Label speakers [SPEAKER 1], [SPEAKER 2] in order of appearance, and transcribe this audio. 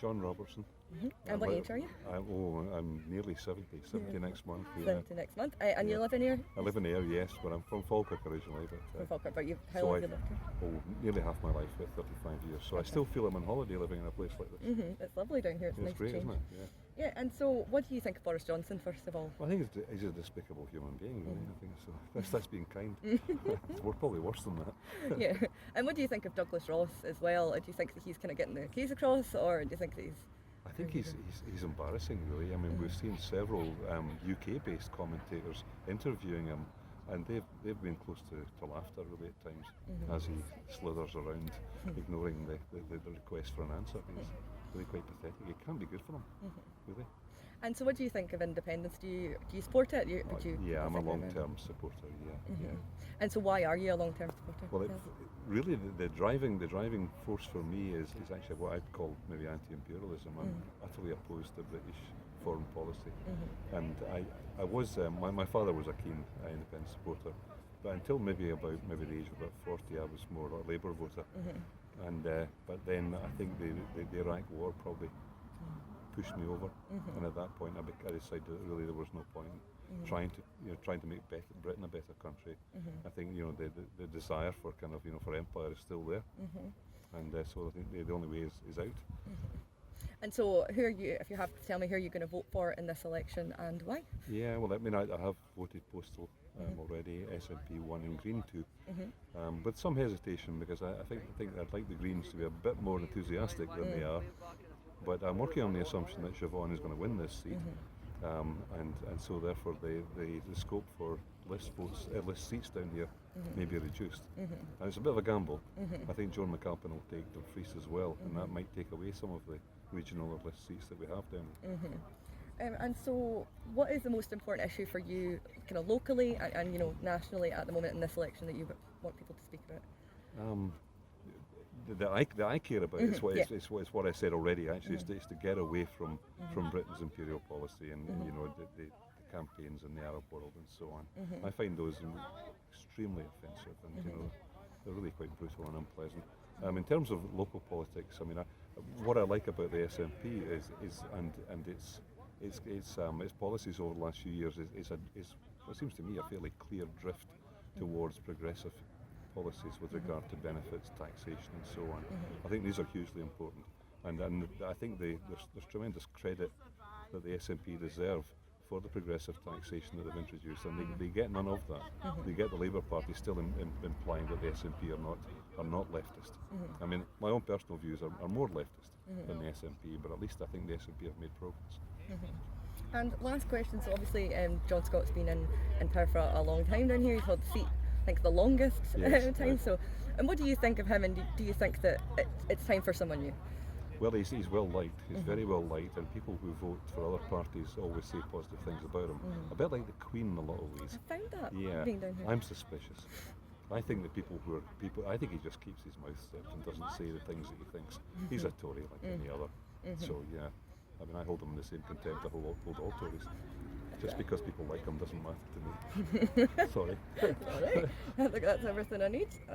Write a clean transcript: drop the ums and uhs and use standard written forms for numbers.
[SPEAKER 1] John Robertson.
[SPEAKER 2] And what age are you?
[SPEAKER 1] I'm nearly 70 next month. Yeah.
[SPEAKER 2] 70 next month. And you live in here?
[SPEAKER 1] I live in Ayr, yes, but I'm from Falkirk originally.
[SPEAKER 2] From Falkirk, but how
[SPEAKER 1] so
[SPEAKER 2] long have you lived here?
[SPEAKER 1] Nearly half my life, 35 years. So I still feel I'm on holiday living in a place like this.
[SPEAKER 2] It's lovely down here. It's nice
[SPEAKER 1] great,
[SPEAKER 2] change.
[SPEAKER 1] isn't it? Yeah.
[SPEAKER 2] Yeah, and so what do you think of Boris Johnson, first of all?
[SPEAKER 1] Well, I think he's a despicable human being, really. I think so. That's being kind. We're probably worse than that.
[SPEAKER 2] Yeah. And what do you think of Douglas Ross as well? Do you think that he's kind of getting the case across, or do you think that he's...
[SPEAKER 1] I think he's embarrassing, really. I mean, we've seen several UK-based commentators interviewing him, and they've been close to laughter, really, at times, as he slithers around, ignoring the request for an answer. He's really quite pathetic. It can't be good for him, really.
[SPEAKER 2] And so what do you think of independence? Do you support it?
[SPEAKER 1] Yeah, I'm a long-term supporter, yeah.
[SPEAKER 2] And so why are you a long-term supporter?
[SPEAKER 1] Well, really the driving force for me is actually what I'd call maybe anti-imperialism. I'm utterly opposed to British foreign policy. And I was, my father was a keen independence supporter, but until maybe the age of about 40, I was more a Labour voter. And but then I think the Iraq War probably pushed me over, and at that point I decided that really there was no point trying to make Britain a better country. I think the desire for for empire is still there, and so I think the only way is out.
[SPEAKER 2] And so, who are you? If you have to tell me, who are you going to vote for in this election and why?
[SPEAKER 1] Yeah, well, I mean, I have voted postal already, SNP 1 and Green 2, with some hesitation because I think I'd like the Greens to be a bit more enthusiastic than they are. But I'm working on the assumption that Siobhan is going to win this seat, and so therefore the scope for list seats down here may be reduced. And it's a bit of a gamble. I think Joan McAlpin will take Dumfries as well, and that might take away some of the regional or list seats that we have down here.
[SPEAKER 2] And so, what is the most important issue for you, kind of locally and nationally at the moment in this election that you want people to speak about?
[SPEAKER 1] That I care about is what I said already. Actually, is to get away from Britain's imperial policy and the campaigns in the Arab world and so on. I find those extremely offensive and they're really quite brutal and unpleasant. In terms of local politics, I mean, what I like about the SNP is its policies over the last few years is what seems to me a fairly clear drift towards progressive policies with regard to benefits, taxation and so on. I think these are hugely important, and I think there's tremendous credit that the SNP deserve for the progressive taxation that they've introduced, and they get none of that. They get the Labour Party still implying that the SNP are not leftist. I mean, my own personal views are more leftist than the SNP, but at least I think the SNP have made progress.
[SPEAKER 2] And last question, so obviously John Scott's been in power for a long time down here. He's held the seat, I think, the longest time. Yes. So, and what do you think of him, and do you think that it's time for someone new?
[SPEAKER 1] Well, he's well liked. He's very well liked, and people who vote for other parties always say positive things about him. A bit like the Queen in a lot of ways.
[SPEAKER 2] I found that.
[SPEAKER 1] Yeah,
[SPEAKER 2] being down here.
[SPEAKER 1] I'm suspicious. I think that I think he just keeps his mouth shut and doesn't say the things that he thinks. He's a Tory like any other. So yeah, I mean, I hold him in the same contempt I hold all Tories. Just because people like him doesn't matter to me. Sorry.
[SPEAKER 2] All right. I think that's everything I need.